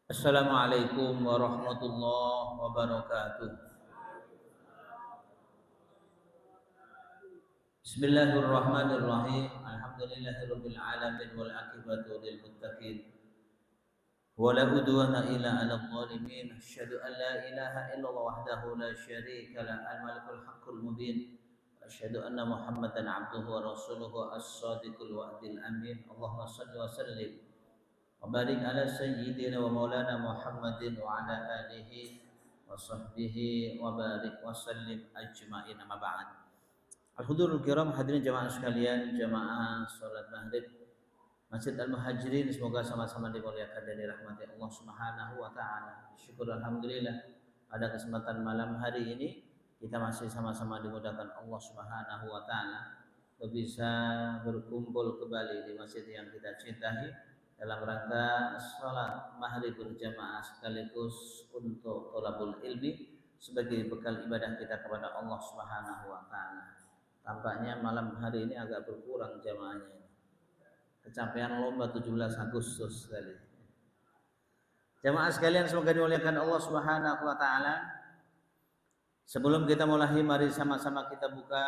Assalamualaikum warahmatullahi wabarakatuh. Bismillahirrahmanirrahim. Alhamdulillahirabbil alamin wal aqibatu lil muttaqin. Wa la udwana illa 'alal zalimin. Asyhadu an la ilaha illallah wahdahu la syarika la al-malikul haqqul mubin. Asyhadu anna Muhammadan 'abduhu wa rasuluhu as-shadiqul wa'dil amin. Allahumma shalli wa sallim wa barik ala sayyidina wa maulana Muhammadin wa ala alihi wa sahbihi wa barik wa sallim ajma'in, amma ba'd. Al-hudurul kiram, hadirin jamaah sekalian, jamaah salat maghrib Masjid Al-Muhajirin, semoga sama-sama dimuliakan dan dirahmati Allah Subhanahu wa taala. Syukur alhamdulillah pada kesempatan malam hari ini kita masih sama-sama dimudahkan Allah Subhanahu wa taala untuk bisa berkumpul kembali di masjid yang kita cintai dalam rangka salat maghrib berjamaah sekaligus untuk thalabul ilmi sebagai bekal ibadah kita kepada Allah Subhanahu wa taala. Tampaknya malam hari ini agak berkurang jamaahnya. Kecapean lomba 17 Agustus sekali. Jamaah sekalian semoga dimuliakan Allah Subhanahu wa taala. Sebelum kita mulai, mari sama-sama kita buka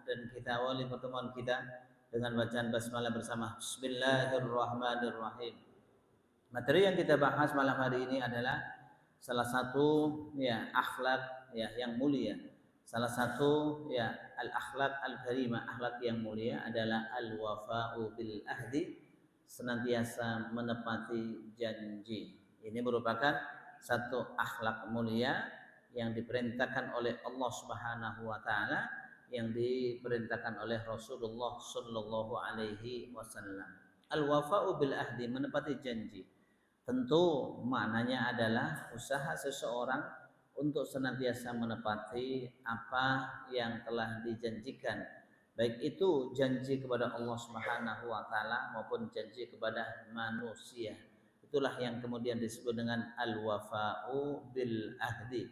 dan kita awali pertemuan kita dengan bacaan basmalah bersama. Bismillahirrahmanirrahim. Materi yang kita bahas malam hari ini adalah salah satu akhlak yang mulia. Salah satu al-akhlak al-karimah, akhlak yang mulia adalah al-wafa'u bil ahdi, senantiasa menepati janji. Ini merupakan satu akhlak mulia yang diperintahkan oleh Allah Subhanahu wa taala, yang diperintahkan oleh Rasulullah sallallahu alaihi wasallam. Al-wafa'u bil ahdi, menepati janji. Tentu maknanya adalah usaha seseorang untuk senantiasa menepati apa yang telah dijanjikan, baik itu janji kepada Allah Subhanahu wa taala maupun janji kepada manusia. Itulah yang kemudian disebut dengan al-wafa'u bil ahdi,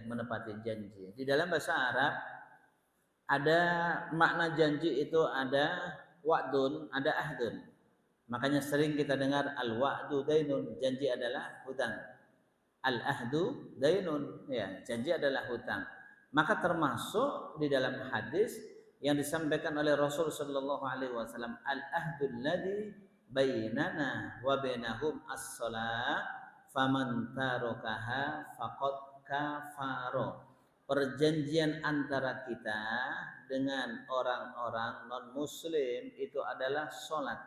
menepati janji. Di dalam bahasa Arab ada makna janji itu, ada wa'dun, ada ahdun. Makanya sering kita dengar al-wa'du dainun, janji adalah hutang. Al-ahdu dainun, janji adalah hutang. Maka termasuk di dalam hadis yang disampaikan oleh Rasul sallallahu alaihi wasallam, al-ahdul ladzi bainana wa bainahum as-shalah faman tarakaha faqad kafara. Perjanjian antara kita dengan orang-orang non muslim itu adalah salat.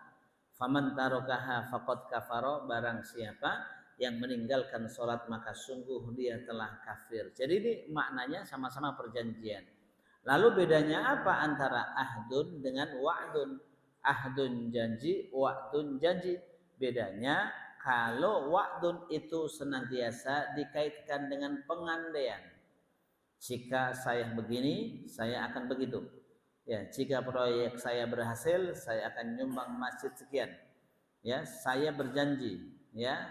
Faman tarakaha faqad kafara, barang siapa yang meninggalkan sholat maka sungguh dia telah kafir. Jadi ini maknanya sama-sama perjanjian. Lalu bedanya apa antara ahdun dengan wa'dun? Ahdun janji, wa'dun janji. Bedanya kalau wa'dun itu senantiasa dikaitkan dengan pengandaian. Jika saya begini, saya akan begitu. Jika proyek saya berhasil, saya akan nyumbang masjid sekian. Saya berjanji.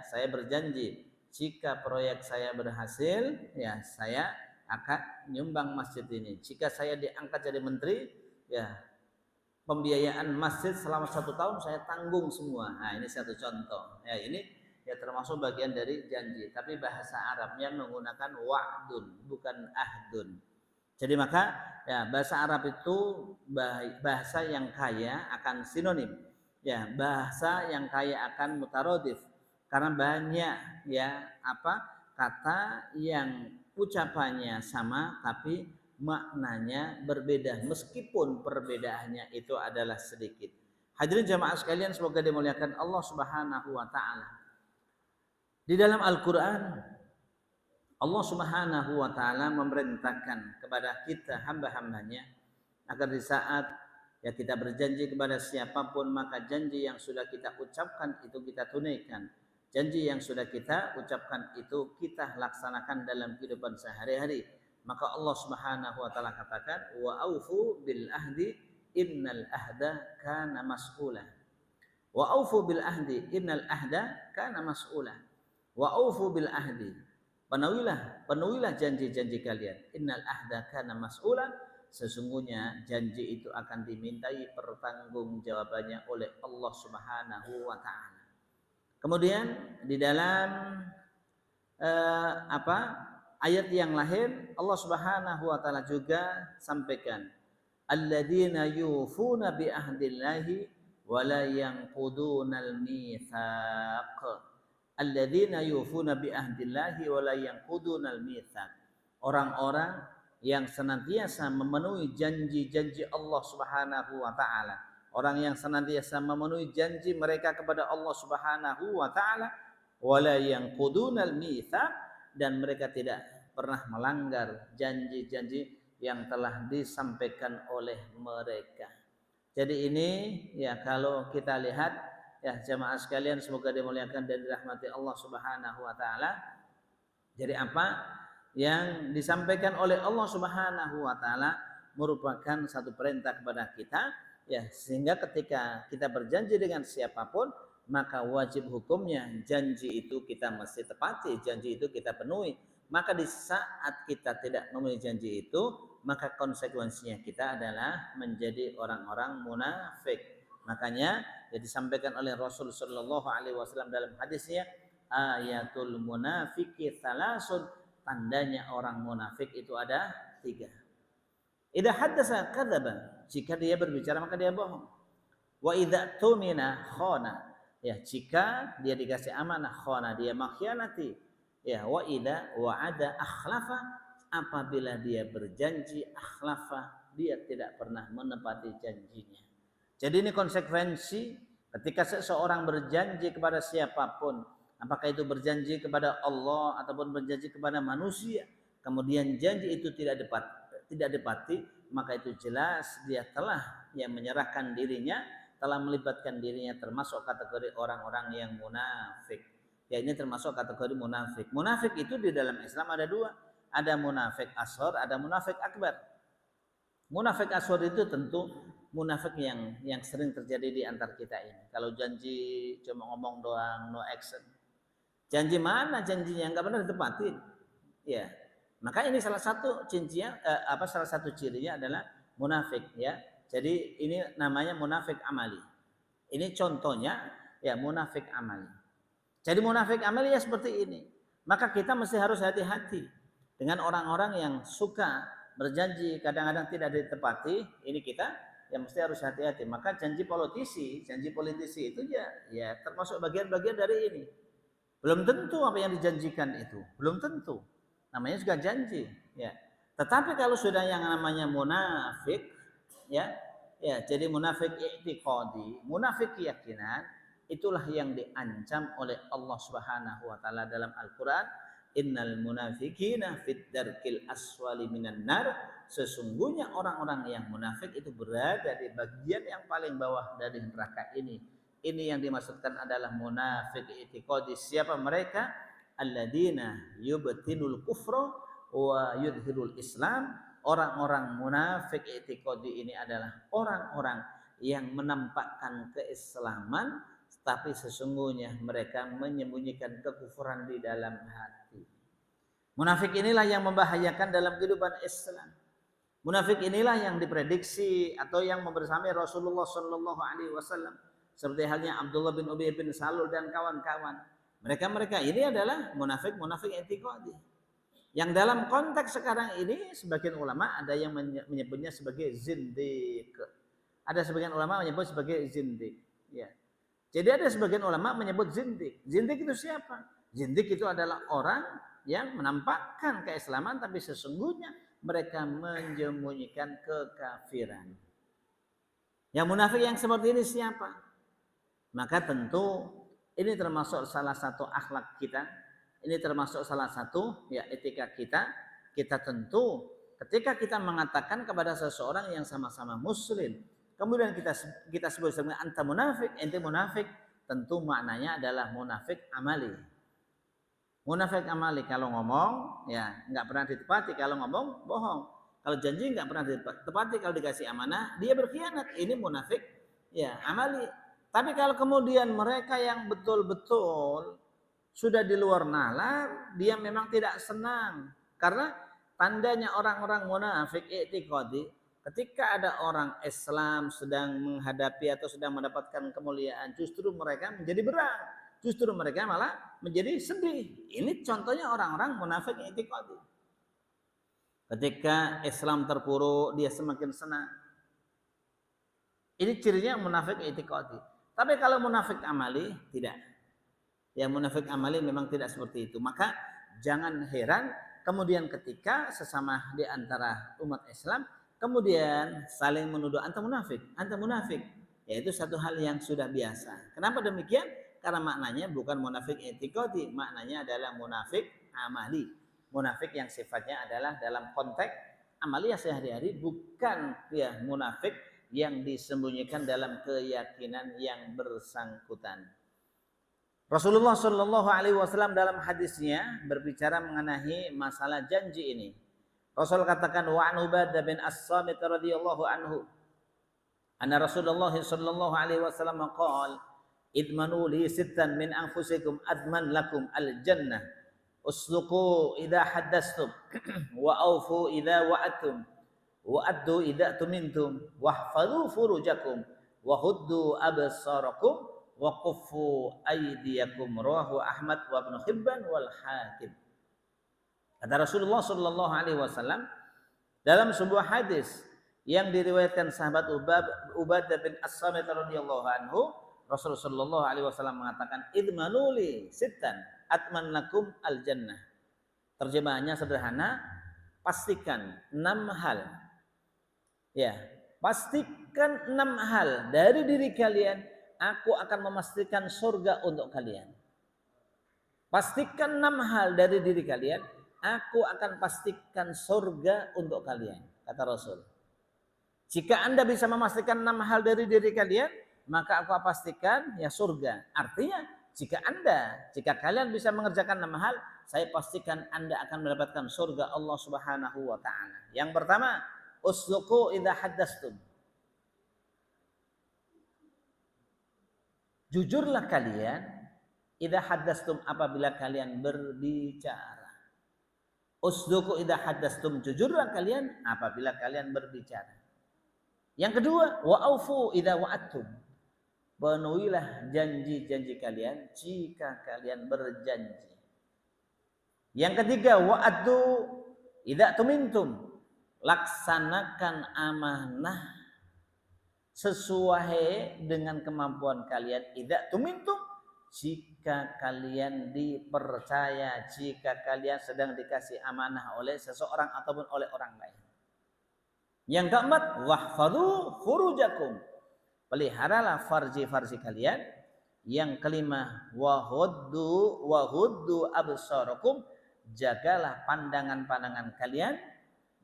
Saya berjanji jika proyek saya berhasil, saya akan nyumbang masjid ini. Jika saya diangkat jadi menteri, pembiayaan masjid selama 1 tahun saya tanggung semua. Nah, ini satu contoh. Ini termasuk bagian dari janji. Tapi bahasa Arabnya menggunakan wa'dun, bukan ahdun. Jadi maka bahasa Arab itu bahasa yang kaya akan sinonim. Bahasa yang kaya akan mutarodif. Karena banyak kata yang ucapannya sama tapi maknanya berbeda, meskipun perbedaannya itu adalah sedikit. Hadirin jamaah sekalian, semoga dimuliakan Allah Subhanahu wa taala. Di dalam Al-Qur'an Allah Subhanahu wa taala memerintahkan kepada kita hamba-hambanya agar di saat kita berjanji kepada siapapun, maka janji yang sudah kita ucapkan itu kita tunaikan. Janji yang sudah kita ucapkan itu kita laksanakan dalam kehidupan sehari-hari. Maka Allah Subhanahu wa taala katakan, wa aufu bil ahdi innal ahda kana mas'ula. Wa aufu bil ahdi innal ahda kana mas'ula. Wa aufu bil ahdi, penuhilah janji-janji kalian. Innal ahda kana mas'ula, sesungguhnya janji itu akan dimintai pertanggungjawabannya oleh Allah Subhanahu wa taala. Kemudian di dalam apa ayat yang lain Allah Subhanahu wa taala juga sampaikan alladzina yufuna bi ahdillahi wa la yanqudunal mitsaq. Alladzina yufuna bi ahdillahi wa la yanqudunal mitsaq. Orang-orang yang senantiasa memenuhi janji-janji Allah Subhanahu wa taala. Orang yang senantiasa memenuhi janji mereka kepada Allah Subhanahu wa taala wala yanqudunal mitsaq, dan mereka tidak pernah melanggar janji-janji yang telah disampaikan oleh mereka. Jadi ini ya kalau kita lihat ya jamaah sekalian, semoga dimuliakan dan dirahmati Allah Subhanahu wa taala. Jadi apa yang disampaikan oleh Allah Subhanahu wa taala merupakan satu perintah kepada kita ya, sehingga ketika kita berjanji dengan siapapun maka wajib hukumnya janji itu kita mesti tepati, janji itu kita penuhi. Maka di saat kita tidak memenuhi janji itu, maka konsekuensinya kita adalah menjadi orang-orang munafik. Makanya yang disampaikan oleh Rasul sallallahu alaihi wasallam dalam hadisnya, ayatul munafiki tsalasun, tandanya orang munafik itu ada 3. Idza haddatsa kadzaba, jika dia berbicara maka dia bohong. Wa idza tumina khana, ya jika dia dikasih amanah khana, dia mengkhianati. Ya wa idza wa'ada akhlafa, apabila dia berjanji akhlafa, dia tidak pernah menepati janjinya. Jadi ini konsekuensi ketika seseorang berjanji kepada siapapun, apakah itu berjanji kepada Allah ataupun berjanji kepada manusia, kemudian janji itu tidak dipati, maka itu jelas dia telah menyerahkan dirinya, telah melibatkan dirinya termasuk kategori orang-orang yang munafik. Ya ini termasuk kategori munafik. Munafik itu di dalam Islam ada 2. Ada munafik asghar, ada munafik akbar. Munafik asghar itu tentu munafik yang sering terjadi di antar kita ini. Kalau janji cuma ngomong doang, no action. Janji mana janjinya nggak pernah ditepatin. Ya. Maka ini salah satu salah satu cirinya adalah munafik ya. Jadi ini namanya munafik amali. Ini contohnya ya munafik amali. Jadi munafik amali ya seperti ini. Maka kita mesti harus hati-hati dengan orang-orang yang suka berjanji kadang-kadang tidak ditepati. Ini kita yang mesti harus hati-hati. Maka janji politisi itu ya termasuk bagian-bagian dari ini. Belum tentu apa yang dijanjikan itu, belum tentu. Namanya juga janji, ya. Tetapi kalau sudah yang namanya munafik, ya, jadi munafik i'tiqadi, munafik keyakinan, itulah yang diancam oleh Allah Subhanahu wa taala dalam Al-Qur'an, innal munafiqina fid darkil aswali minan nar, sesungguhnya orang-orang yang munafik itu berada di bagian yang paling bawah dari neraka ini. Ini yang dimaksudkan adalah munafik i'tiqadi. Siapa mereka? Alladzina yubtinul kufra wa yudhirul Islam. Orang-orang munafik i'tiqadi ini adalah orang-orang yang menampakkan keislaman tapi sesungguhnya mereka menyembunyikan kekufuran di dalam hati. Munafik inilah yang membahayakan dalam kehidupan Islam. Munafik inilah yang diprediksi atau yang membersamai Rasulullah sallallahu alaihi wasallam. Seperti halnya Abdullah bin Ubay bin Salul dan kawan-kawan. Mereka ini adalah munafik i'tiqadi. Yang dalam konteks sekarang ini sebagian ulama ada yang menyebutnya sebagai zindiq. Ada sebagian ulama menyebut sebagai zindiq. Ya. Jadi ada sebagian ulama menyebut zindiq. Zindiq itu siapa? Zindiq itu adalah orang yang menampakkan keislaman tapi sesungguhnya mereka menyembunyikan kekafiran. Yang munafik yang seperti ini siapa? Maka tentu ini termasuk salah satu akhlak kita, ini termasuk salah satu ya etika kita. Kita tentu ketika kita mengatakan kepada seseorang yang sama-sama muslim, kemudian kita sebut sebagai anta munafik, ente munafik, tentu maknanya adalah munafik amali. Munafik amali kalau ngomong ya nggak pernah ditepati, kalau ngomong bohong, kalau janji nggak pernah ditepati, kalau dikasih amanah dia berkhianat. Ini munafik ya amali. Tapi kalau kemudian mereka yang betul-betul sudah di luar nalar, dia memang tidak senang. Karena tandanya orang-orang munafik i'tiqadi, ketika ada orang Islam sedang menghadapi atau sedang mendapatkan kemuliaan, justru mereka menjadi berang. justru mereka malah menjadi sedih. Ini contohnya orang-orang munafik i'tiqadi. Ketika Islam terpuruk, dia semakin senang. Ini cirinya munafik i'tiqadi. Tapi kalau munafik amali, tidak. Ya, munafik amali memang tidak seperti itu. Maka jangan heran kemudian ketika sesama di antara umat Islam kemudian saling menuduh anta munafik, anta munafik. Yaitu satu hal yang sudah biasa. Kenapa demikian? Karena maknanya bukan munafik i'tiqadi, maknanya adalah munafik amali. Munafik yang sifatnya adalah dalam konteks amalia sehari-hari, bukan ya munafik yang disembunyikan dalam keyakinan yang bersangkutan. Rasulullah Shallallahu Alaihi Wasallam dalam hadisnya berbicara mengenai masalah janji ini. Rasul katakan wa an Ubadah bin As-Samit radhiyallahu anhu, anna Rasulullah Shallallahu Alaihi Wasallam qala idmanu li sittan min anfusikum adman lakum al-jannah usluku idza haddastum wa aufu idza wa'adtum wa addu idza tumintum wahfazu furujakum wa huddu absarakum wa quffu aydiyakum, rawahu Ahmad wa Ibnu Hibban wal Hakim. Kata Rasulullah sallallahu alaihi wasallam dalam sebuah hadis yang diriwayatkan sahabat Ubadah bin As-Samit radhiyallahu anhu, Rasulullah sallallahu alaihi wasallam mengatakan idmanuli sittan atman lakum al jannah. Terjemahannya sederhana, pastikan 6 hal. Ya, pastikan 6 hal dari diri kalian, aku akan memastikan surga untuk kalian. Pastikan 6 hal dari diri kalian, aku akan pastikan surga untuk kalian, kata Rasul. Jika Anda bisa memastikan 6 hal dari diri kalian, maka aku pastikan ya surga. Artinya jika kalian bisa mengerjakan 6 hal, saya pastikan Anda akan mendapatkan surga Allah Subhanahu wa taala. Yang pertama, usluku idza haddastum. Jujurlah kalian idza haddastum apabila kalian berbicara. Usluku idza haddastum, jujurlah kalian apabila kalian berbicara. Yang kedua, wa aufu idza wa'adtum. Penuhilah janji-janji kalian jika kalian berjanji. Yang ketiga, wa'addu idza tumintum. Laksanakan amanah sesuai dengan kemampuan kalian. Idza tumintum, jika kalian dipercaya, jika kalian sedang dikasih amanah oleh seseorang ataupun oleh orang lain. Yang keempat, wahfadhu furujakum. Peliharalah farji-farji kalian. Yang kelima, wahuddu absarakum. Jagalah pandangan-pandangan kalian.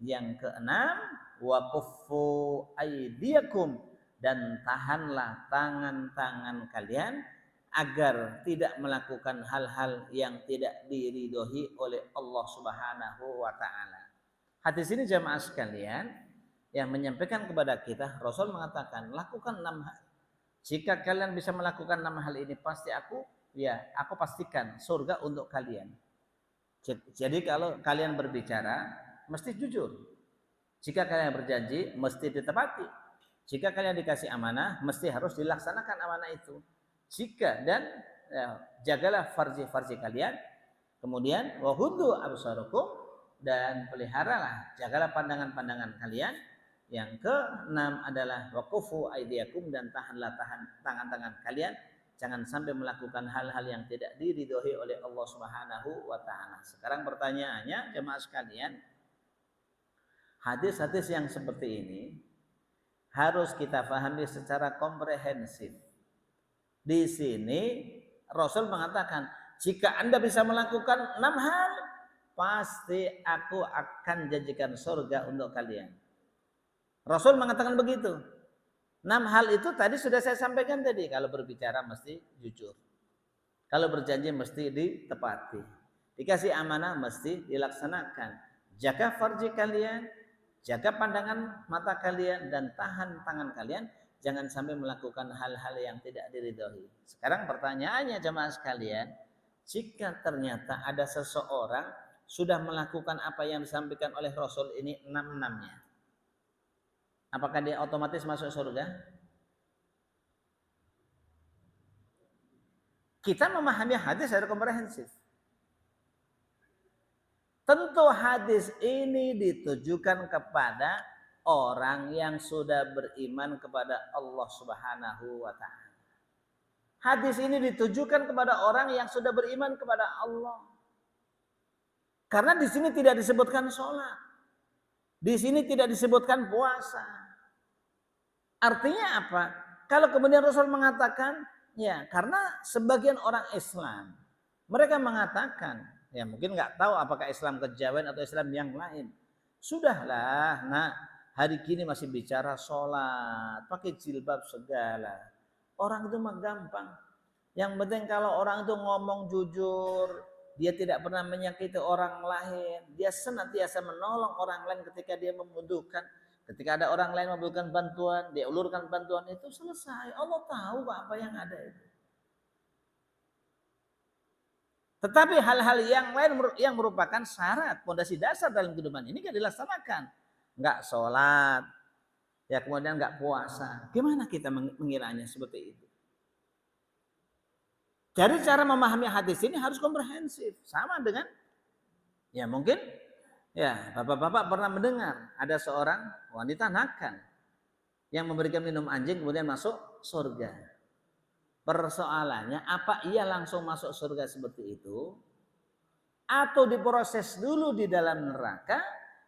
Yang keenam, waquffu aydiyakum. Dan tahanlah tangan-tangan kalian agar tidak melakukan hal-hal yang tidak diridhoi oleh Allah Subhanahu wa taala. Hadis ini jamaah sekalian yang menyampaikan kepada kita, Rasul mengatakan lakukan 6 hal. Jika kalian bisa melakukan 6 hal ini, pasti aku pastikan surga untuk kalian. Jadi kalau kalian berbicara mesti jujur. Jika kalian berjanji mesti ditepati. Jika kalian dikasih amanah mesti harus dilaksanakan amanah itu. Jagalah farji-farji kalian. Kemudian wahuddu absarakum, dan peliharalah, jagalah pandangan-pandangan kalian. Yang keenam adalah waqufu aydiyakum, dan tahanlah tangan-tangan kalian, jangan sampai melakukan hal-hal yang tidak diridhoi oleh Allah Subhanahu wa taala. Sekarang pertanyaannya jemaah sekalian, hadis-hadis yang seperti ini harus kita pahami secara komprehensif. Di sini Rasul mengatakan, jika Anda bisa melakukan 6 hal, pasti aku akan janjikan surga untuk kalian. Rasul mengatakan begitu. 6 hal itu tadi sudah saya sampaikan tadi. Kalau berbicara mesti jujur. Kalau berjanji mesti ditepati. Dikasih amanah mesti dilaksanakan. Jaga farji kalian, jaga pandangan mata kalian, dan tahan tangan kalian. Jangan sampai melakukan hal-hal yang tidak diridhoi. Sekarang pertanyaannya jemaah sekalian, jika ternyata ada seseorang sudah melakukan apa yang disampaikan oleh Rasul ini 6-6-nya, apakah dia otomatis masuk surga? Kita memahami hadis secara komprehensif. Tentu hadis ini ditujukan kepada orang yang sudah beriman kepada Allah Subhanahu wa taala. Hadis ini ditujukan kepada orang yang sudah beriman kepada Allah. Karena di sini tidak disebutkan sholat. Di sini tidak disebutkan puasa. Artinya apa? Kalau kemudian Rasul mengatakan, ya karena sebagian orang Islam, mereka mengatakan, ya mungkin nggak tahu apakah Islam kejawen atau Islam yang lain. Sudahlah, nah hari kini masih bicara sholat, pakai jilbab segala. Orang itu mah gampang. Yang penting kalau orang itu ngomong jujur, dia tidak pernah menyakiti orang lain, dia senantiasa menolong orang lain ketika dia membutuhkan. Ketika ada orang lain membutuhkan bantuan, dia ulurkan bantuan itu, selesai. Allah tahu apa yang ada itu. Tetapi hal-hal yang lain yang merupakan syarat, fondasi dasar dalam kehidupan ini kan dilaksanakan. Enggak sholat, ya kemudian enggak puasa. Gimana kita mengiranya seperti itu? Jadi cara memahami hadis ini harus komprehensif. Sama dengan, ya mungkin, ya bapak-bapak pernah mendengar ada seorang wanita nakal yang memberikan minum anjing kemudian masuk surga. Persoalannya, apa ia langsung masuk surga seperti itu? Atau diproses dulu di dalam neraka,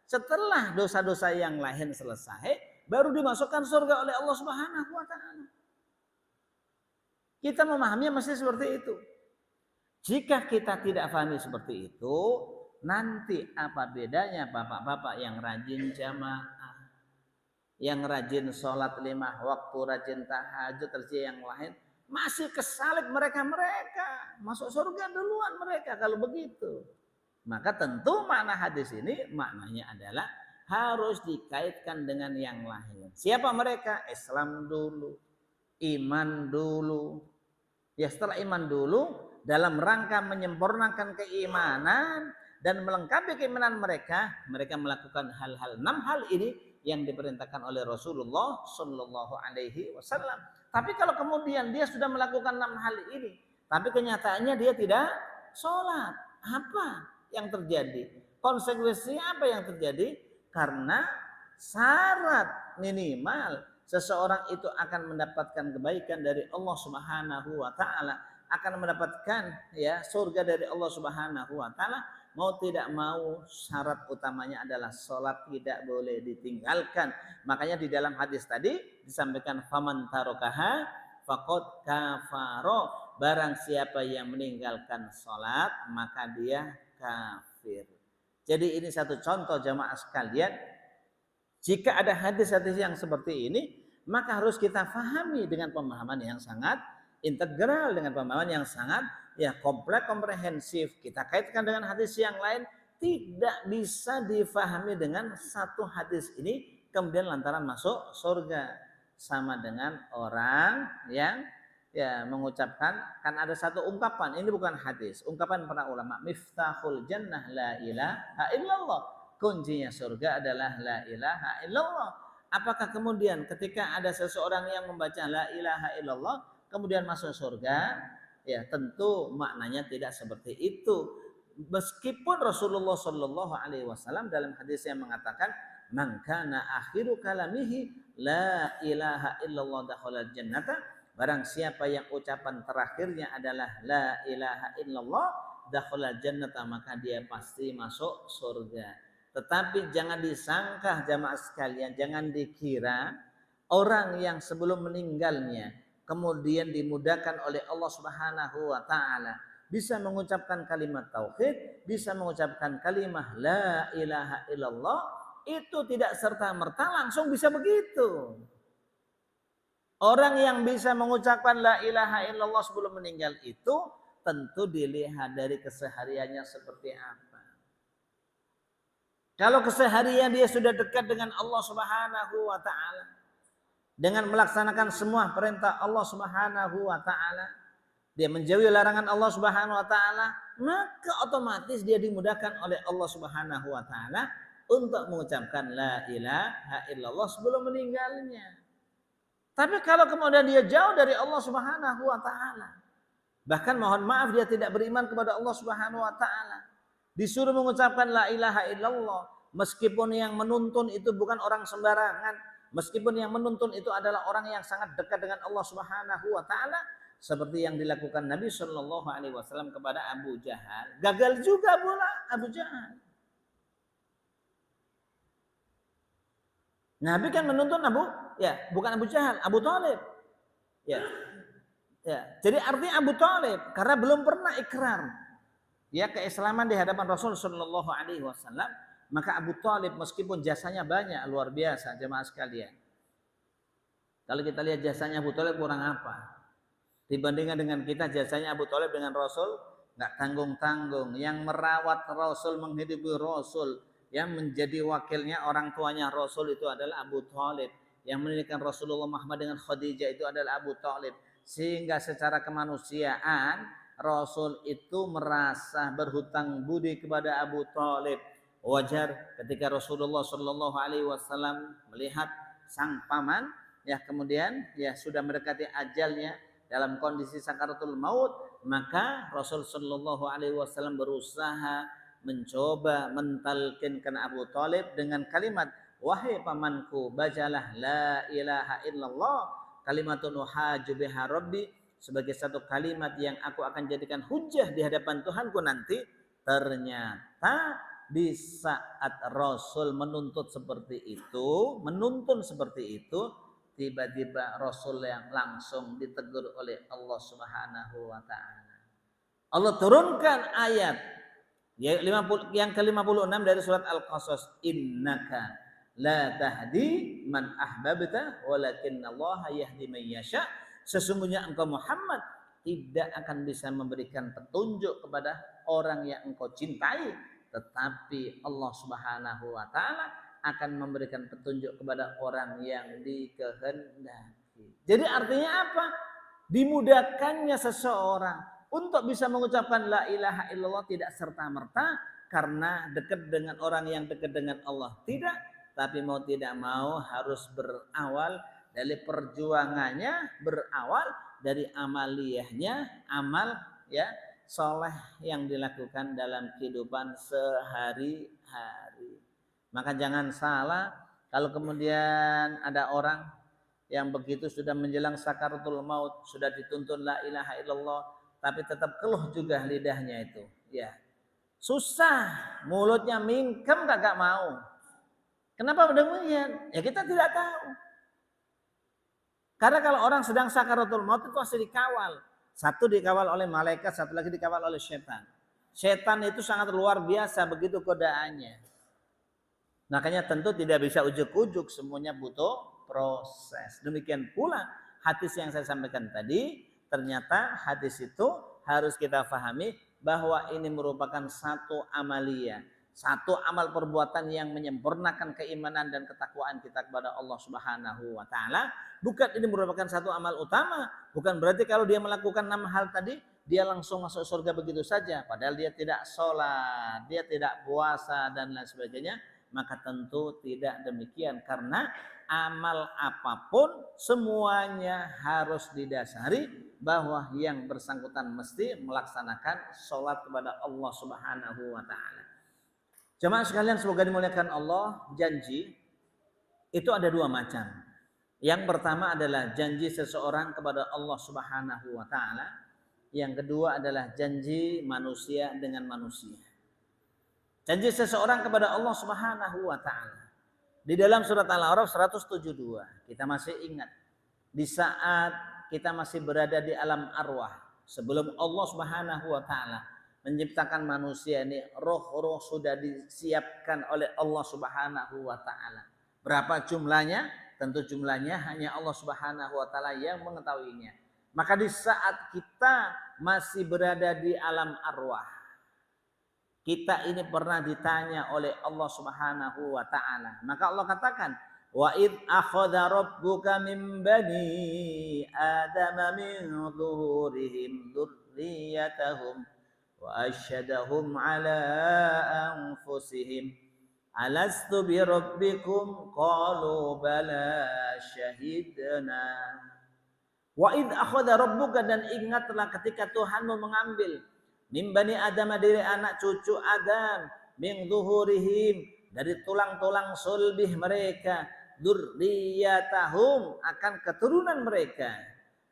setelah dosa-dosa yang lain selesai, baru dimasukkan surga oleh Allah Subhanahu wa taala. Kita memahaminya mesti seperti itu. Jika kita tidak pahami seperti itu, nanti apa bedanya bapak-bapak yang rajin jamaah, yang rajin sholat 5 waktu, rajin tahajud, rajin yang lain, masih kesalip mereka masuk surga duluan mereka kalau begitu. Maka tentu makna hadis ini maknanya adalah harus dikaitkan dengan yang lain. Siapa mereka? Islam dulu, iman dulu. Ya setelah iman dulu, dalam rangka menyempurnakan keimanan dan melengkapi keimanan mereka melakukan hal-hal 6 hal ini yang diperintahkan oleh Rasulullah Shallallahu Alaihi Wasallam. Tapi kalau kemudian dia sudah melakukan 6 hal ini, tapi kenyataannya dia tidak sholat, apa yang terjadi? Konsekuensinya apa yang terjadi? Karena syarat minimal seseorang itu akan mendapatkan kebaikan dari Allah Subhanahu wa taala, akan mendapatkan ya surga dari Allah Subhanahu wa taala, mau tidak mau syarat utamanya adalah salat tidak boleh ditinggalkan. Makanya di dalam hadis tadi disampaikan faman tarokaha faqad kafaro, barang siapa yang meninggalkan salat maka dia kafir. Jadi ini satu contoh jamaah sekalian. Jika ada hadis-hadis yang seperti ini, maka harus kita fahami dengan pemahaman yang sangat integral, dengan pemahaman yang sangat ya kompleks, komprehensif. Kita kaitkan dengan hadis yang lain, tidak bisa difahami dengan satu hadis ini kemudian lantaran masuk surga. Sama dengan orang yang ya mengucapkan, kan ada satu ungkapan, ini bukan hadis, ungkapan para ulama, miftahul jannah la ilaha illallah. Kuncinya surga adalah la ilaha illallah. Apakah kemudian ketika ada seseorang yang membaca la ilaha illallah kemudian masuk surga? Ya tentu maknanya tidak seperti itu. Meskipun Rasulullah Shallallahu Alaihi Wasallam dalam hadis yang mengatakan, man kana akhiru kalamihi la ilaha illallah dakhala jannata. Barang siapa yang ucapan terakhirnya adalah la ilaha illallah dakhala jannata, maka dia pasti masuk surga. Tetapi jangan disangka jamaah sekalian, jangan dikira orang yang sebelum meninggalnya kemudian dimudahkan oleh Allah Subhanahu wa taala bisa mengucapkan kalimat tauhid, bisa mengucapkan kalimat la ilaha illallah, itu tidak serta-merta langsung bisa begitu. Orang yang bisa mengucapkan la ilaha illallah sebelum meninggal itu tentu dilihat dari kesehariannya seperti apa. Kalau keseharian dia sudah dekat dengan Allah Subhanahu wa taala, dengan melaksanakan semua perintah Allah Subhanahu wa taala, dia menjauhi larangan Allah Subhanahu wa taala, maka otomatis dia dimudahkan oleh Allah Subhanahu wa taala untuk mengucapkan la ilaha illallah sebelum meninggalnya. Tapi kalau kemudian dia jauh dari Allah Subhanahu wa taala, Bahkan mohon maaf dia tidak beriman kepada Allah Subhanahu wa taala. Disuruh mengucapkan la ilaha illallah, meskipun yang menuntun itu bukan orang sembarangan, meskipun yang menuntun itu adalah orang yang sangat dekat dengan Allah Subhanahu wa taala, seperti yang dilakukan Nabi Shallallahu alaihi wasallam kepada Abu Jahal. Gagal juga pula Abu Jahal. Nabi kan menuntun bukan Abu Jahal, Abu Thalib. Ya. Jadi artinya Abu Thalib karena belum pernah ikrar keislaman di hadapan Rasul Shallallahu alaihi wasallam, maka Abu Thalib meskipun jasanya banyak luar biasa jemaah sekalian. Kalau kita lihat jasanya Abu Thalib kurang apa? Dibandingkan dengan kita, jasanya Abu Thalib dengan Rasul nggak tanggung-tanggung. Yang merawat Rasul, menghidupi Rasul, yang menjadi wakilnya orang tuanya Rasul itu adalah Abu Thalib. Yang mendidikan Rasulullah Muhammad dengan Khadijah itu adalah Abu Thalib. Sehingga secara kemanusiaan Rasul itu merasa berhutang budi kepada Abu Thalib. Wajar ketika Rasulullah Shallallahu alaihi wasallam melihat sang paman kemudian sudah mendekati ajalnya dalam kondisi sakaratul maut, maka Rasul Shallallahu alaihi wasallam berusaha mencoba mentalkinkan Abu Thalib dengan kalimat, wahai pamanku, bacalah la ilaha illallah kalimatun uhaju biha rabbi, sebagai satu kalimat yang aku akan jadikan hujah di hadapan Tuhanku nanti. Ternyata di saat Rasul menuntun seperti itu, tiba-tiba Rasul yang langsung ditegur oleh Allah Subhanahu wa taala. Allah turunkan ayat yang ke-56 dari surat Al-Qasas, innaka la tahdi man ahbabta walakinallaha yahdi man yasha. Sesungguhnya engkau Muhammad tidak akan bisa memberikan petunjuk kepada orang yang engkau cintai, tetapi Allah Subhanahu wa taala akan memberikan petunjuk kepada orang yang dikehendaki. Jadi artinya apa? Dimudahkannya seseorang untuk bisa mengucapkan la ilaha illallah tidak serta-merta karena dekat dengan orang yang dekat dengan Allah. Tidak, tapi mau tidak mau harus berawal dari perjuangannya, berawal dari amaliyahnya, amal soleh yang dilakukan dalam kehidupan sehari-hari. Maka jangan salah kalau kemudian ada orang yang begitu sudah menjelang sakaratul maut, sudah dituntun la ilaha illallah, tapi tetap keluh juga lidahnya itu. Susah, mulutnya mingkem kagak mau. Kenapa demikian? Kita tidak tahu. Karena kalau orang sedang sakaratul maut itu pasti dikawal. Satu dikawal oleh malaikat, satu lagi dikawal oleh setan. Setan itu sangat luar biasa begitu godaannya. Makanya tentu tidak bisa ujuk-ujuk, semuanya butuh proses. Demikian pula hadis yang saya sampaikan tadi, ternyata hadis itu harus kita pahami bahwa ini merupakan satu amalia, satu amal perbuatan yang menyempurnakan keimanan dan ketakwaan kita kepada Allah Subhanahu wa taala. Bukan ini merupakan satu amal utama, bukan berarti kalau dia melakukan 6 hal tadi dia langsung masuk surga begitu saja, padahal dia tidak sholat, dia tidak puasa dan lain sebagainya. Maka tentu tidak demikian, karena amal apapun semuanya harus didasari bahwa yang bersangkutan mesti melaksanakan sholat kepada Allah Subhanahu wa taala. Jemaah sekalian, semoga dimuliakan Allah. Janji itu ada 2 macam. Yang pertama adalah janji seseorang kepada Allah Subhanahu wa taala. Yang kedua adalah janji manusia dengan manusia. Janji seseorang kepada Allah Subhanahu wa taala. Di dalam surat Al-A'raf 172, kita masih ingat di saat kita masih berada di alam arwah, sebelum Allah Subhanahu wa taala menciptakan manusia ini, roh-roh sudah disiapkan oleh Allah Subhanahu wa taala. Berapa jumlahnya? Tentu jumlahnya hanya Allah Subhanahu wa taala yang mengetahuinya. Maka di saat kita masih berada di alam arwah, kita ini pernah ditanya oleh Allah Subhanahu wa taala. Maka Allah katakan, wa id akhadha rabbuka min bani adama min zuhurihim dzurriyyatahum wa asyhadahum ala anfusihim alastu bi rabbikum qalu bala syahidna Wa id akhadha rabbuka, dan ingatlah ketika Tuhanmu mengambil min bani Adam, dari anak cucu Adam, min zuhurihim, dari tulang-tulang sulbih mereka, dzurriyyatahum, akan keturunan mereka,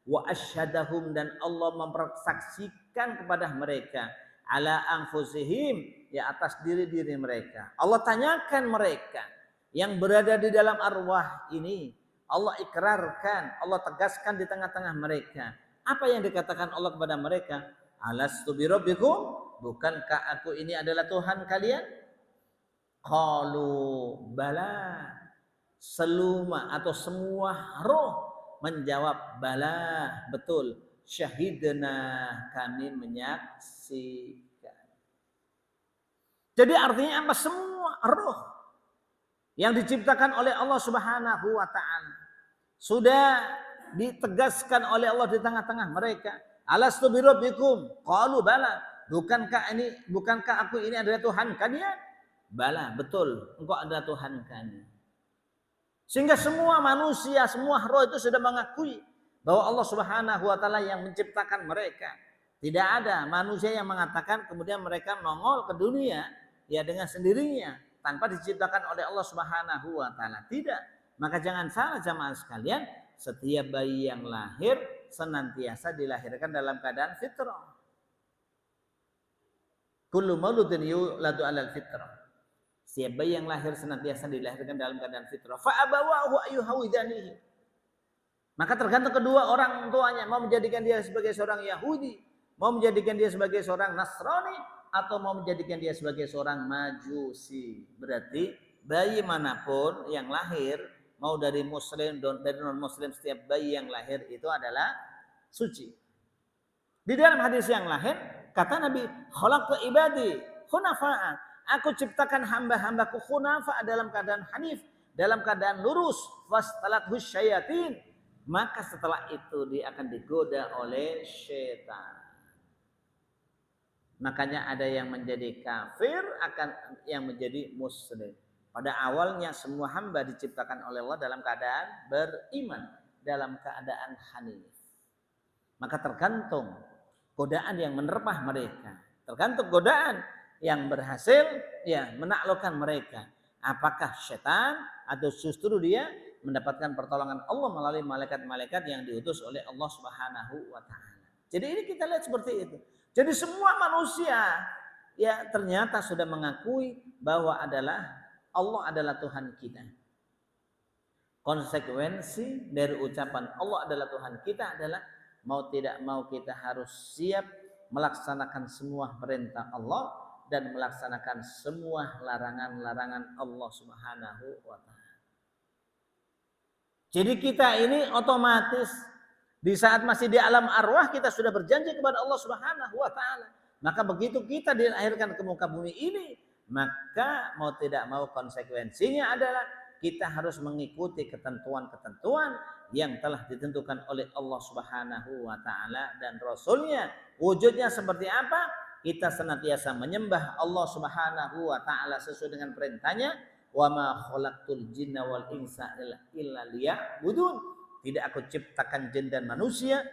wa asyhadahum, dan Allah mempersaksikan kepada mereka, ala anfusihim, ya atas diri-diri mereka. Allah tanyakan mereka yang berada di dalam arwah ini, Allah ikrarkan, Allah tegaskan di tengah-tengah mereka. Apa yang dikatakan Allah kepada mereka? Alastu birabbikum, bukankah aku ini adalah Tuhan kalian? Qalu bala. Seluma atau semua roh menjawab bala, betul. Syahidna, kami menyaksikan. Jadi artinya apa? Semua roh yang diciptakan oleh Allah Subhanahu wa taala sudah ditegaskan oleh Allah di tengah-tengah mereka. Alastu birabbikum? Qalu bala. Bukankah aku ini adalah Tuhan kalian? Bala, betul, engkau adalah Tuhan kami. Sehingga semua manusia, semua roh itu sudah mengakui bahwa Allah Subhanahu wa taala yang menciptakan mereka. Tidak ada manusia yang mengatakan kemudian mereka nongol ke dunia ya dengan sendirinya tanpa diciptakan oleh Allah Subhanahu wa taala. Tidak. Maka jangan salah jamaah sekalian, setiap bayi yang lahir senantiasa dilahirkan dalam keadaan fitrah. Kullu mauludin yuladu 'alal fitrah. Setiap bayi yang lahir senantiasa dilahirkan dalam keadaan fitrah. Fa abawahu ayyuhawidanihi. Maka tergantung kedua orang tuanya, mau menjadikan dia sebagai seorang Yahudi, mau menjadikan dia sebagai seorang Nasrani, atau mau menjadikan dia sebagai seorang Majusi. Berarti bayi manapun yang lahir, mau dari muslim dari non muslim, setiap bayi yang lahir itu adalah suci. Di dalam hadis yang lain kata Nabi, khalaqtu ibadi hunafa'a, aku ciptakan hamba-hambaku hunafa, dalam keadaan hanif, dalam keadaan lurus. Fastalathu syayatin, maka setelah itu dia akan digoda oleh syaitan. Makanya ada yang menjadi kafir, akan yang menjadi muslim. Pada awalnya semua hamba diciptakan oleh Allah dalam keadaan beriman, dalam keadaan hanif. Maka tergantung godaan yang menerpah mereka, tergantung godaan yang berhasil ya menaklukkan mereka. Apakah setan atau justru dia mendapatkan pertolongan Allah melalui malaikat-malaikat yang diutus oleh Allah Subhanahu wa taala. Jadi ini kita lihat seperti itu. Jadi semua manusia ya ternyata sudah mengakui bahwa Allah adalah Tuhan kita. Konsekuensi dari ucapan Allah adalah Tuhan kita adalah mau tidak mau kita harus siap melaksanakan semua perintah Allah dan melaksanakan semua larangan-larangan Allah Subhanahu wa taala. Jadi kita ini otomatis di saat masih di alam arwah kita sudah berjanji kepada Allah Subhanahu wa taala. Maka begitu kita dilahirkan ke muka bumi ini, maka mau tidak mau konsekuensinya adalah kita harus mengikuti ketentuan-ketentuan yang telah ditentukan oleh Allah Subhanahu wa taala dan Rasulnya. Wujudnya seperti apa? Kita senantiasa menyembah Allah Subhanahu wa taala sesuai dengan perintahnya. Wa ma khalaqtul jinna wal insa illa liya'budun. Tidak aku ciptakan jin dan manusia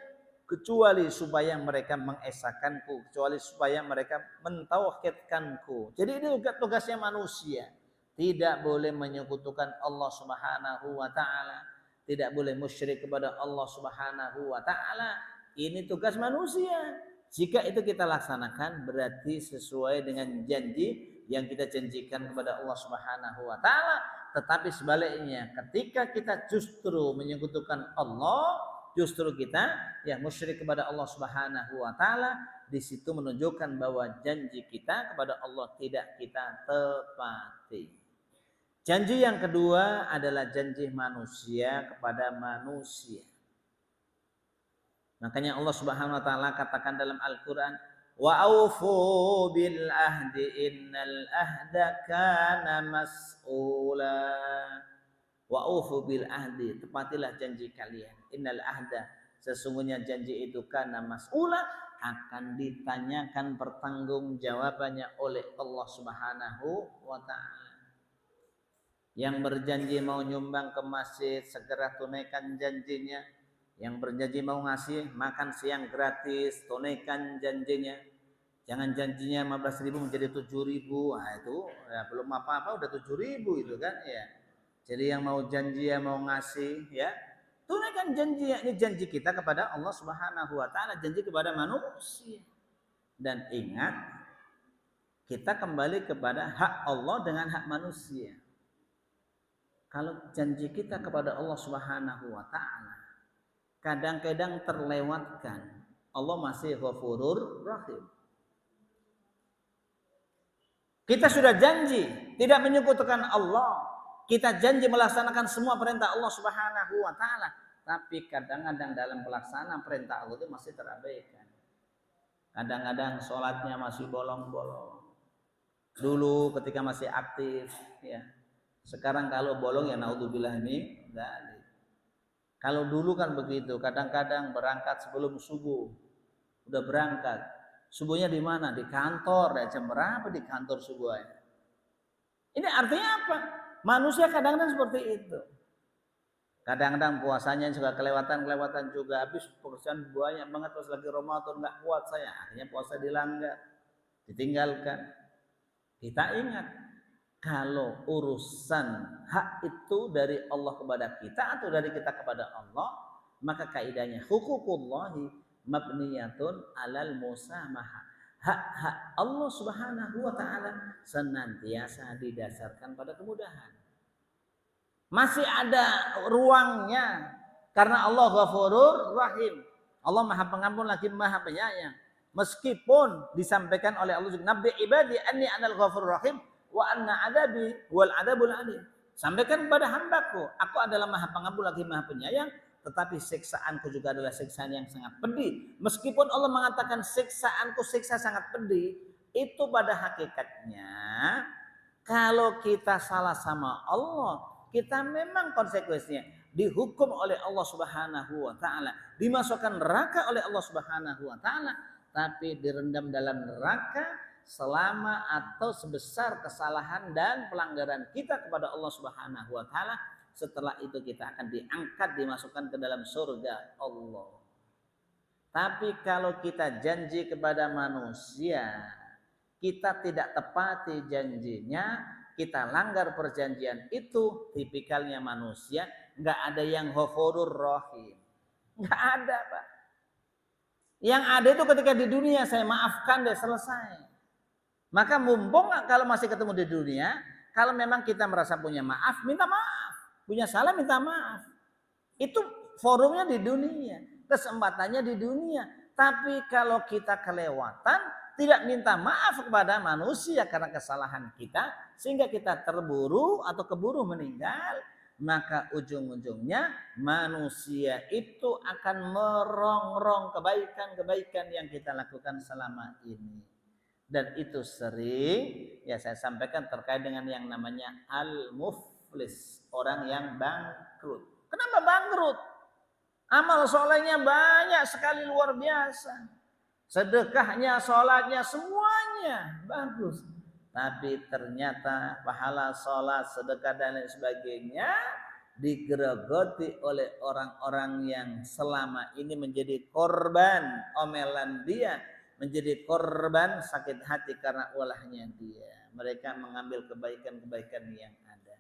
kecuali supaya mereka mengesakanku, kecuali supaya mereka mentauhidkanku. Jadi ini tugasnya manusia. Tidak boleh menyekutukan Allah Subhanahu wa taala, tidak boleh musyrik kepada Allah Subhanahu wa taala. Ini tugas manusia. Jika itu kita laksanakan berarti sesuai dengan janji yang kita janjikan kepada Allah Subhanahu wa taala. Tetapi sebaliknya, ketika kita justru menyekutukan Allah, justru kita yang musyrik kepada Allah Subhanahu wa taala, di situ menunjukkan bahwa janji kita kepada Allah tidak kita tepati. Janji yang kedua adalah janji manusia kepada manusia. Makanya Allah Subhanahu wa taala katakan dalam Al-Qur'an, wa aufu bil ahdi innal ahda kana mas'ula. Wa aufu bil ahdi, tepatilah janji kalian. Innal ahda, sesungguhnya janji itu kana mas'ula, akan ditanyakan pertanggungjawabannya oleh Allah Subhanahu wa taala. Yang berjanji mau nyumbang ke masjid segera tunaikan janjinya. Yang berjanji mau ngasih makan siang gratis, tunaikan janjinya. Jangan janjinya 15.000 menjadi 7.000. Nah itu ya, belum apa-apa udah 7.000 itu kan ya. Jadi yang mau janji yang mau ngasih ya, tunaikan janji. Ini janji kita kepada Allah Subhanahu wa taala, janji kepada manusia. Dan ingat, kita kembali kepada hak Allah dengan hak manusia. Kalau janji kita kepada Allah Subhanahu wa taala kadang-kadang terlewatkan. Allah masih Ghafurur Rahim. Kita sudah janji tidak menyekutukan Allah. Kita janji melaksanakan semua perintah Allah Subhanahu wa taala, tapi kadang-kadang dalam pelaksanaan perintah Allah itu masih terabaikan. Kadang-kadang sholatnya masih bolong-bolong. Dulu ketika masih aktif ya. Sekarang kalau bolong ya naudzubillah min dzalik. Kalau dulu kan begitu, kadang-kadang berangkat sebelum subuh. Udah berangkat. Subuhnya di mana? Di kantor. Ya, jam berapa di kantor subuhnya? Ini artinya apa? Manusia kadang-kadang seperti itu. Kadang-kadang puasanya juga kelewatan juga. Habis pekerjaan banyak banget pas lagi Ramadan nggak kuat saya. Akhirnya puasa dilanggar, ditinggalkan. Kita ingat kalau urusan hak itu dari Allah kepada kita atau dari kita kepada Allah, maka kaidahnya huququllahi mabniyatun alal musamahah. Hak-hak Allah Subhanahu wa taala senantiasa didasarkan pada kemudahan. Masih ada ruangnya karena Allah Ghafurur Rahim. Allah Maha Pengampun lagi Maha Penyayang. Meskipun disampaikan oleh Allah juga, Nabi ibadi anni anal Ghafurur Rahim wa anna adabi wal adabul alim. Sampaikan kepada hambaku, aku adalah Maha Pengampun lagi Maha Penyayang, tetapi siksaanku juga adalah siksaan yang sangat pedih. Meskipun Allah mengatakan siksaanku siksa sangat pedih, itu pada hakikatnya kalau kita salah sama Allah, kita memang konsekuensinya dihukum oleh Allah Subhanahu wa taala, dimasukkan neraka oleh Allah Subhanahu wa taala, tapi direndam dalam neraka selama atau sebesar kesalahan dan pelanggaran kita kepada Allah Subhanahu wa taala. Setelah itu kita akan diangkat, dimasukkan ke dalam surga Allah. Tapi kalau kita janji kepada manusia, kita tidak tepati janjinya, kita langgar perjanjian itu, tipikalnya manusia, nggak ada yang Ghafurur Rahim, nggak ada Pak. Yang ada itu ketika di dunia saya maafkan deh, selesai. Maka mumpung kalau masih ketemu di dunia, kalau memang kita merasa punya maaf, minta maaf. Punya salah minta maaf. Itu forumnya di dunia, kesempatannya di dunia. Tapi kalau kita kelewatan, tidak minta maaf kepada manusia karena kesalahan kita, sehingga kita terburu atau keburu meninggal, maka ujung-ujungnya manusia itu akan merongrong kebaikan-kebaikan yang kita lakukan selama ini. Dan itu sering ya saya sampaikan terkait dengan yang namanya al-muflis, orang yang bangkrut. Kenapa bangkrut? Amal solehnya banyak sekali, luar biasa. Sedekahnya, sholatnya, semuanya bagus. Tapi ternyata pahala sholat, sedekah dan lain sebagainya digerogoti oleh orang-orang yang selama ini menjadi korban omelan dia, menjadi korban sakit hati karena ulahnya dia. Mereka mengambil kebaikan-kebaikan yang ada.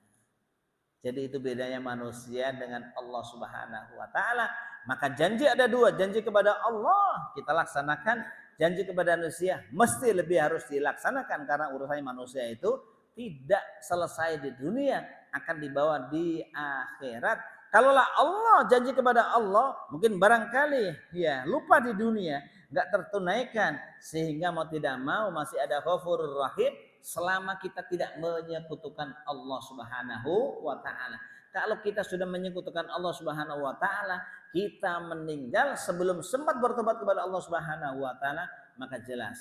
Jadi itu bedanya manusia dengan Allah Subhanahu wa taala. Maka janji ada dua, janji kepada Allah kita laksanakan, janji kepada manusia mesti lebih harus dilaksanakan karena urusannya manusia itu tidak selesai di dunia, akan dibawa di akhirat. Kalaulah Allah janji kepada Allah, mungkin barangkali ya lupa di dunia, nggak tertunaikan, sehingga mau tidak mau masih ada Ghafurur Rahim selama kita tidak menyekutukan Allah Subhanahu wa taala. Kalau kita sudah menyekutukan Allah Subhanahu wa taala, kita meninggal sebelum sempat bertobat kepada Allah Subhanahu wa taala, maka jelas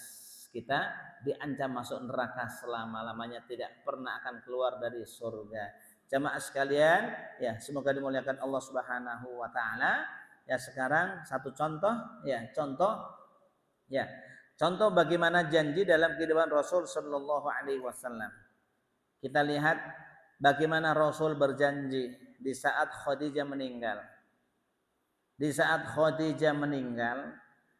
kita diancam masuk neraka selama-lamanya, tidak pernah akan keluar dari surga. Jamaah sekalian, ya semoga dimuliakan Allah Subhanahu wa taala. Ya sekarang satu contoh, contoh bagaimana janji dalam kehidupan Rasul Shallallahu Alaihi Wasallam. Kita lihat bagaimana Rasul berjanji di saat Khadijah meninggal. di saat Khadijah meninggal,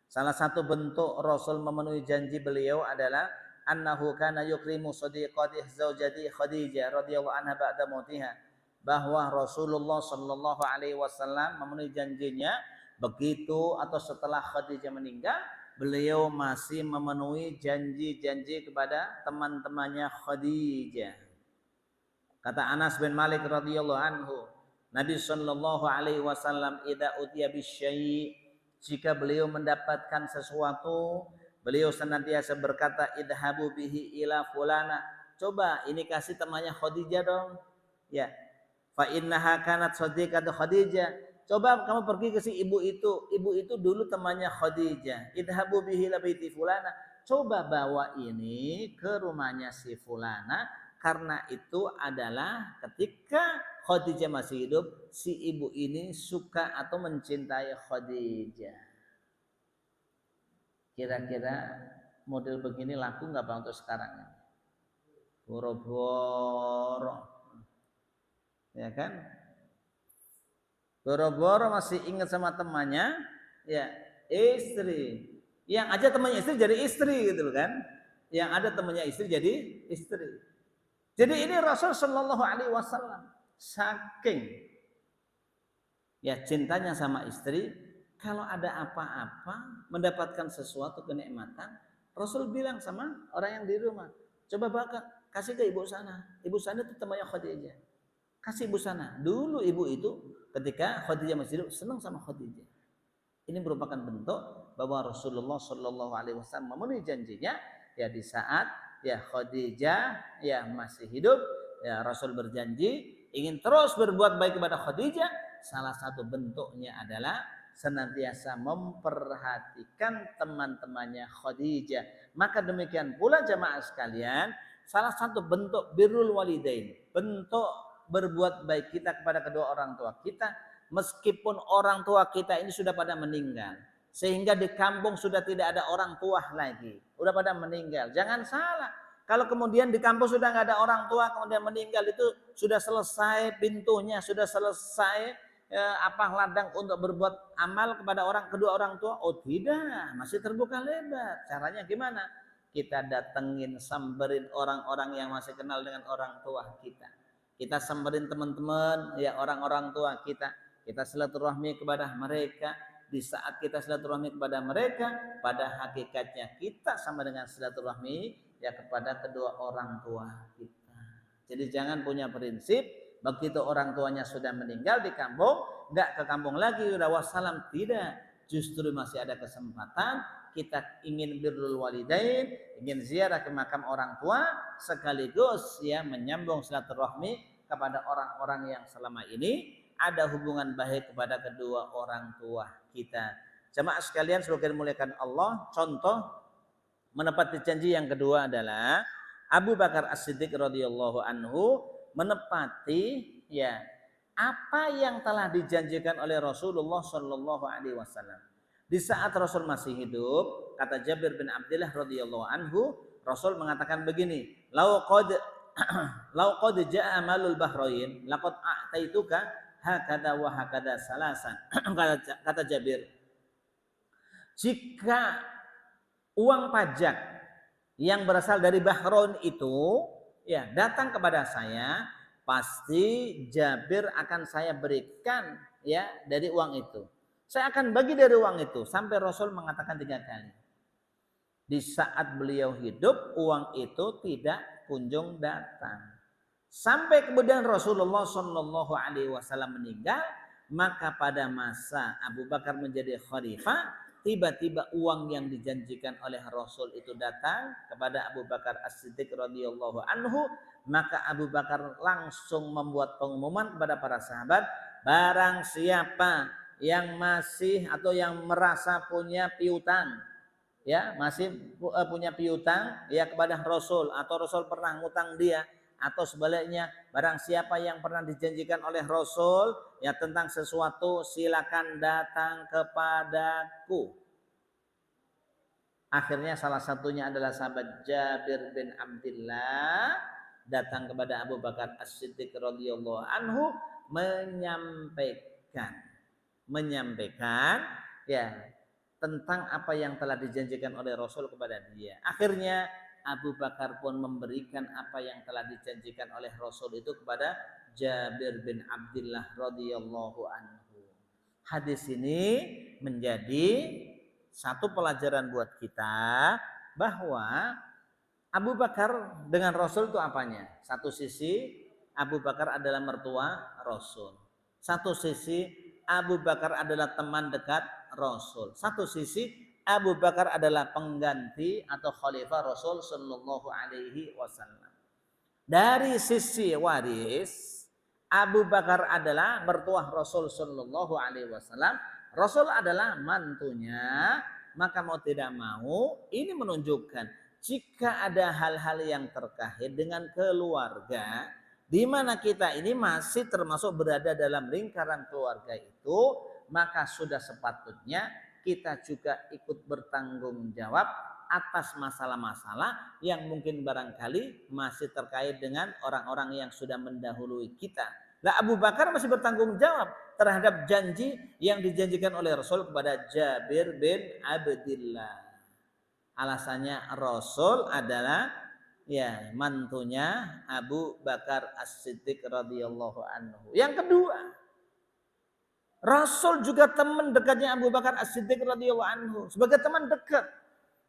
salah satu bentuk Rasul memenuhi janji beliau adalah annahu kana yukrimu sadiqati zaujati Khadijah radhiyallahu anha ba'da mautiha, bahwa Rasulullah sallallahu alaihi wasallam memenuhi janjinya begitu atau setelah Khadijah meninggal, beliau masih memenuhi janji-janji kepada teman-temannya Khadijah. Kata Anas bin Malik radhiyallahu anhu, Nabi sallallahu alaihi wasallam idza utiya bisyai', jika beliau mendapatkan sesuatu, beliau senantiasa berkata idhabu bihi ila fulana, coba ini kasih temannya Khadijah dong. Ya. Fa innaha kanat sadiqatu Khadijah. Coba kamu pergi ke si ibu itu. Ibu itu dulu temannya Khadijah. Idhabu bihi ila baiti fulana. Coba bawa ini ke rumahnya si fulana, karena itu adalah ketika Khadijah masih hidup, si ibu ini suka atau mencintai Khadijah. Kira-kira model begini laku nggak Pak untuk sekarang? Boro-boro, ya kan? Boro-boro masih ingat sama temannya, ya istri. Yang aja temannya istri jadi istri gitu kan? Yang ada temannya istri jadi istri. Jadi ini Rasul Shallallahu Alaihi Wasallam saking ya cintanya sama istri, kalau ada apa-apa mendapatkan sesuatu kenikmatan, Rasul bilang sama orang yang di rumah, coba kasih ke ibu sana. Ibu sana itu temannya Khadijah. Kasih ibu sana. Dulu ibu itu ketika Khadijah masih hidup senang sama Khadijah. Ini merupakan bentuk bahwa Rasulullah Shallallahu Alaihi Wasallam memenuhi janjinya ya di saat ya Khadijah ya masih hidup, ya Rasul berjanji ingin terus berbuat baik kepada Khadijah. Salah satu bentuknya adalah senantiasa memperhatikan teman-temannya Khadijah. Maka demikian pula jamaah sekalian, salah satu bentuk birrul walidain, bentuk berbuat baik kita kepada kedua orang tua kita, meskipun orang tua kita ini sudah pada meninggal, sehingga di kampung sudah tidak ada orang tua lagi, udah pada meninggal. Jangan salah, kalau kemudian di kampung sudah nggak ada orang tua kemudian meninggal, itu sudah selesai pintunya, sudah selesai ladang untuk berbuat amal kepada kedua orang tua. Oh tidak, masih terbuka lebar. Caranya gimana? Kita datengin, samberin orang-orang yang masih kenal dengan orang tua kita. Kita samberin teman-teman ya orang-orang tua kita. Kita silaturahmi kepada mereka. Di saat kita silaturahmi kepada mereka, pada hakikatnya kita sama dengan silaturahmi ya kepada kedua orang tua kita. Jadi jangan punya prinsip begitu orang tuanya sudah meninggal di kampung, enggak ke kampung lagi, udah wassalam. Tidak, justru masih ada kesempatan kita ingin birrul walidain, ingin ziarah ke makam orang tua, sekaligus ya menyambung silaturahmi kepada orang-orang yang selama ini ada hubungan baik kepada kedua orang tua kita. Jemaah sekalian semoga dimuliakan Allah, contoh menepati janji yang kedua adalah Abu Bakar As-Siddiq radhiyallahu anhu menepati ya apa yang telah dijanjikan oleh Rasulullah Shallallahu Alaihi Wasallam. Di saat Rasul masih hidup, kata Jabir bin Abdullah radhiyallahu anhu, Rasul mengatakan begini, lau qad jaa malul bahrain laqad a'taituka hakada wa hakada salasan. Kata Jabir, jika uang pajak yang berasal dari Bahrain itu ya datang kepada saya, pasti Jabir akan saya berikan ya dari uang itu. Saya akan bagi dari uang itu, sampai Rasul mengatakan 3 kali. Di saat beliau hidup, uang itu tidak kunjung datang. Sampai kemudian Rasulullah Shallallahu Alaihi Wasallam meninggal, maka pada masa Abu Bakar menjadi khalifah, tiba-tiba uang yang dijanjikan oleh Rasul itu datang kepada Abu Bakar As-Siddiq radhiyallahu anhu. Maka Abu Bakar langsung membuat pengumuman kepada para sahabat, barang siapa yang masih atau yang merasa punya piutang, ya masih punya piutang ya kepada Rasul, atau Rasul pernah ngutang dia, atau sebaliknya barang siapa yang pernah dijanjikan oleh Rasul ya tentang sesuatu, silakan datang kepadaku. Akhirnya salah satunya adalah sahabat Jabir bin Abdullah datang kepada Abu Bakar As-Siddiq radhiyallahu anhu menyampaikan menyampaikan ya tentang apa yang telah dijanjikan oleh Rasul kepada dia. Akhirnya Abu Bakar pun memberikan apa yang telah dijanjikan oleh Rasul itu kepada Jabir bin Abdullah radhiyallahu anhu. Hadis ini menjadi satu pelajaran buat kita bahwa Abu Bakar dengan Rasul itu apanya? Satu sisi Abu Bakar adalah mertua Rasul. Satu sisi Abu Bakar adalah teman dekat Rasul. Satu sisi Abu Bakar adalah pengganti atau khalifah Rasul Shallallahu Alaihi Wasallam. Dari sisi waris, Abu Bakar adalah mertua Rasul Shallallahu Alaihi Wasallam. Rasul adalah mantunya. Maka mau tidak mau, ini menunjukkan jika ada hal-hal yang terkait dengan keluarga, di mana kita ini masih termasuk berada dalam lingkaran keluarga itu, maka sudah sepatutnya kita juga ikut bertanggung jawab atas masalah-masalah yang mungkin barangkali masih terkait dengan orang-orang yang sudah mendahului kita. Nah, Abu Bakar masih bertanggung jawab terhadap janji yang dijanjikan oleh Rasul kepada Jabir bin Abdullah. Alasannya Rasul adalah ya mantunya Abu Bakar As-Siddiq radhiyallahu anhu. Yang kedua, Rasul juga teman dekatnya Abu Bakar As-Siddiq radhiyallahu anhu. Sebagai teman dekat.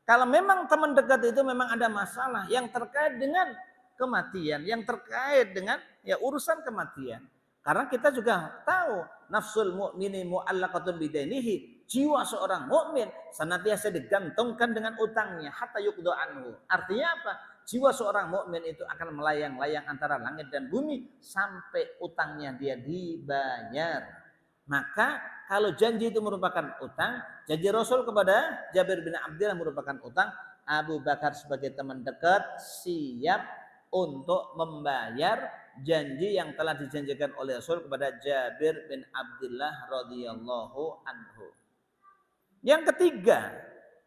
Kalau memang teman dekat itu memang ada masalah yang terkait dengan kematian, yang terkait dengan ya urusan kematian. Karena kita juga tahu nafsul mu'mini mu'allaqatun bidainihi. Jiwa seorang mukmin senantiasa digantungkan dengan utangnya hatta yuqda anhu. Artinya apa? Jiwa seorang mukmin itu akan melayang-layang antara langit dan bumi sampai utangnya dia dibayar. Maka kalau janji itu merupakan utang, janji Rasul kepada Jabir bin Abdullah merupakan utang, Abu Bakar sebagai teman dekat siap untuk membayar janji yang telah dijanjikan oleh Rasul kepada Jabir bin Abdullah radhiyallahu anhu. Yang ketiga,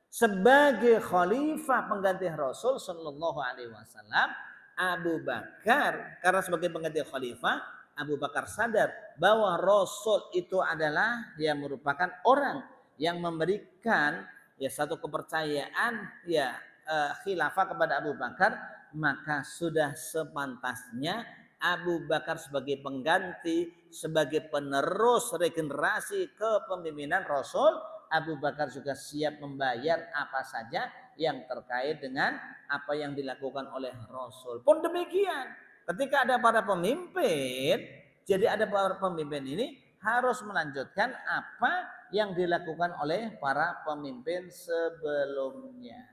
sebagai khalifah pengganti Rasul sallallahu alaihi wasallam, Abu Bakar karena sebagai pengganti khalifah, Abu Bakar sadar bahwa Rasul itu adalah yang merupakan orang yang memberikan ya satu kepercayaan ya khilafah kepada Abu Bakar, maka sudah sepantasnya Abu Bakar sebagai pengganti, sebagai penerus regenerasi kepemimpinan Rasul, Abu Bakar juga siap membayar apa saja yang terkait dengan apa yang dilakukan oleh Rasul. Pun demikian, ketika ada para pemimpin, jadi ada para pemimpin ini harus melanjutkan apa yang dilakukan oleh para pemimpin sebelumnya.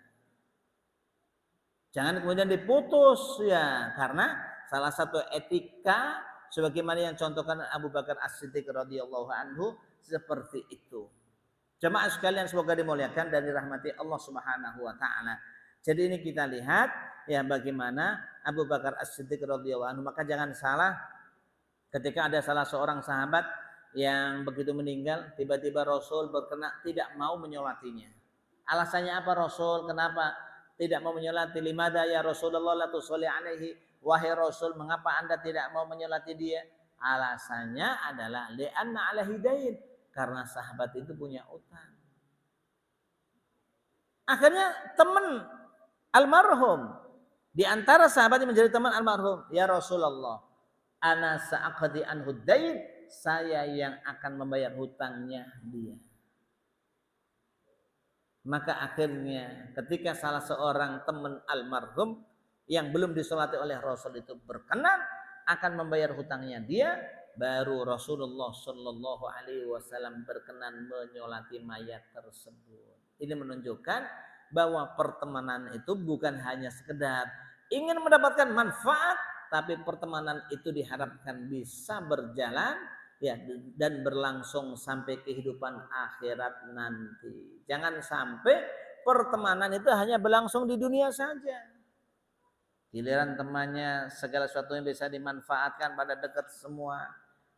Jangan kemudian diputus ya, karena salah satu etika sebagaimana yang contohkan Abu Bakar As-Siddiq radhiyallahu anhu seperti itu. Jemaah sekalian semoga dimuliakan dan dirahmati Allah Subhanahu wa taala. Jadi ini kita lihat ya bagaimana Abu Bakar As-Siddiq radhiyallahu anhu. Maka jangan salah ketika ada salah seorang sahabat yang begitu meninggal, tiba-tiba Rasul berkenan tidak mau menyolatinya. Alasannya apa Rasul? Kenapa tidak mau menyolati? Limada ya Rasulullah la tusolli alaihi. Wahai Rasul, mengapa Anda tidak mau menyolati dia? Alasannya adalah li'anna alaihi dain. Karena sahabat itu punya utang. Akhirnya teman almarhum di antara sahabat yang menjadi teman almarhum, ya Rasulullah, ana sa'aqdi anhu dain, saya yang akan membayar hutangnya dia. Maka akhirnya ketika salah seorang teman almarhum yang belum disolati oleh Rasul itu berkenan akan membayar hutangnya dia, baru Rasulullah Shallallahu Alaihi Wasallam berkenan menyolati mayat tersebut. Ini menunjukkan bahwa pertemanan itu bukan hanya sekedar ingin mendapatkan manfaat, tapi pertemanan itu diharapkan bisa berjalan ya dan berlangsung sampai kehidupan akhirat nanti. Jangan sampai pertemanan itu hanya berlangsung di dunia saja. Giliran temannya segala sesuatu yang bisa dimanfaatkan pada dekat semua.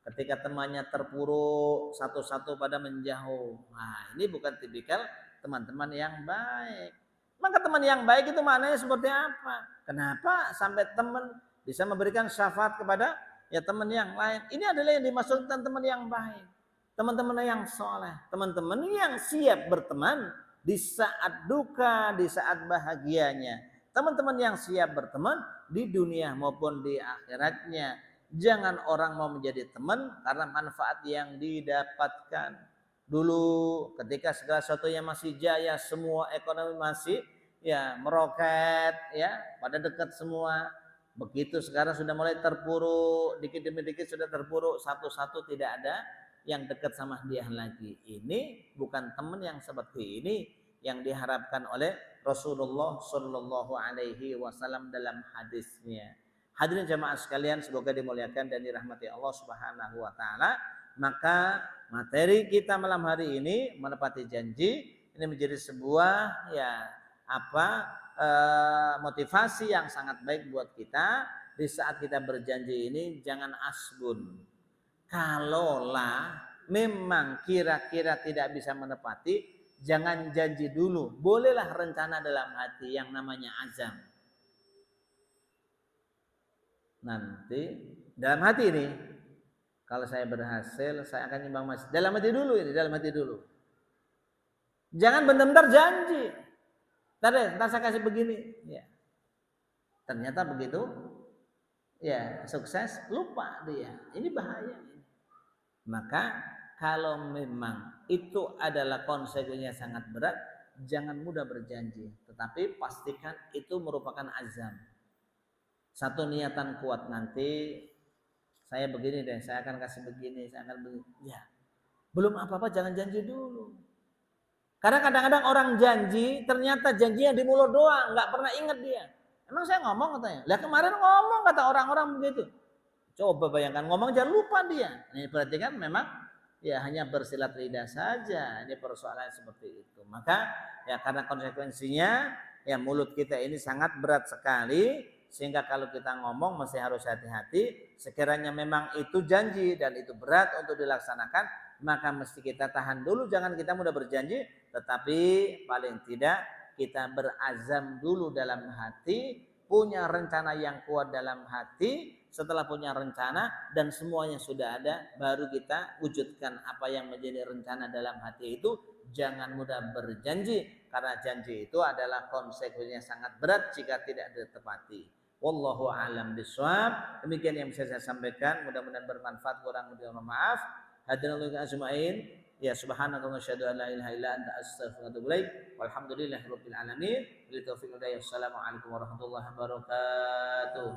Ketika temannya terpuruk satu-satu pada menjauh. Nah, ini bukan tipikal teman-teman yang baik. Maka teman yang baik itu maknanya seperti apa? Kenapa sampai teman bisa memberikan syafaat kepada ya teman yang lain? Ini adalah yang dimaksudkan teman yang baik. teman-teman yang soleh, teman-teman yang siap berteman di saat duka, di saat bahagianya, teman-teman yang siap berteman di dunia maupun di akhiratnya. Jangan orang mau menjadi teman karena manfaat yang didapatkan. Dulu ketika segala sesuatunya masih jaya, semua ekonomi masih ya meroket, ya pada dekat semua. Begitu sekarang sudah mulai terpuruk, dikit demi dikit sudah terpuruk, satu-satu tidak ada yang dekat sama dia lagi. Ini bukan teman yang seperti ini yang diharapkan oleh Rasulullah Shallallahu Alaihi Wasallam dalam hadisnya. Hadirin jamaah sekalian, semoga dimuliakan dan dirahmati Allah Subhanahu Wa Taala. Maka materi kita malam hari ini menepati janji ini menjadi sebuah motivasi yang sangat baik buat kita di saat kita berjanji ini. Jangan asbun. Kalaulah memang kira-kira tidak bisa menepati, jangan janji dulu. Bolehlah rencana dalam hati yang namanya azam. Nanti dalam hati ini, kalau saya berhasil, saya akan nyumbang masjid. Dalam hati dulu ini, dalam hati dulu. Jangan benar-benar janji. Ntar saya kasih begini. Ya. Ternyata begitu, ya sukses, lupa dia. Ini bahaya. Maka kalau memang itu adalah konsekuensinya sangat berat, jangan mudah berjanji. Tetapi pastikan itu merupakan azam. Satu niatan kuat, nanti saya begini deh, saya akan kasih begini, saya akan begini. Ya, belum apa-apa jangan janji dulu. Karena kadang-kadang orang janji, ternyata janjinya di mulut doang, nggak pernah ingat dia. Emang saya ngomong katanya. Lah kemarin ngomong kata orang-orang begitu. Coba bayangkan ngomong jangan lupa dia. Ini berarti kan memang ya hanya bersilat lidah saja. Ini persoalan seperti itu. Maka ya karena konsekuensinya ya mulut kita ini sangat berat sekali. Sehingga kalau kita ngomong mesti harus hati-hati. Sekiranya memang itu janji dan itu berat untuk dilaksanakan, maka mesti kita tahan dulu. Jangan kita mudah berjanji, tetapi paling tidak kita berazam dulu dalam hati, punya rencana yang kuat dalam hati. Setelah punya rencana dan semuanya sudah ada, baru kita wujudkan apa yang menjadi rencana dalam hati itu. Jangan mudah berjanji, karena janji itu adalah konsekuensinya sangat berat jika tidak ditepati. Wallahu a'lam bishawab. Demikian yang bisa saya sampaikan, mudah-mudahan bermanfaat, kurang lebih mohon maaf. Hadirin ajmain. Ya subhanaka wa asyhadu an la ilaha illa anta astaghfiruka wa atubu ilaik. Walhamdulillahirabbil alamin. Bil taufiq wal hidayah. Assalamualaikum warahmatullahi wabarakatuh.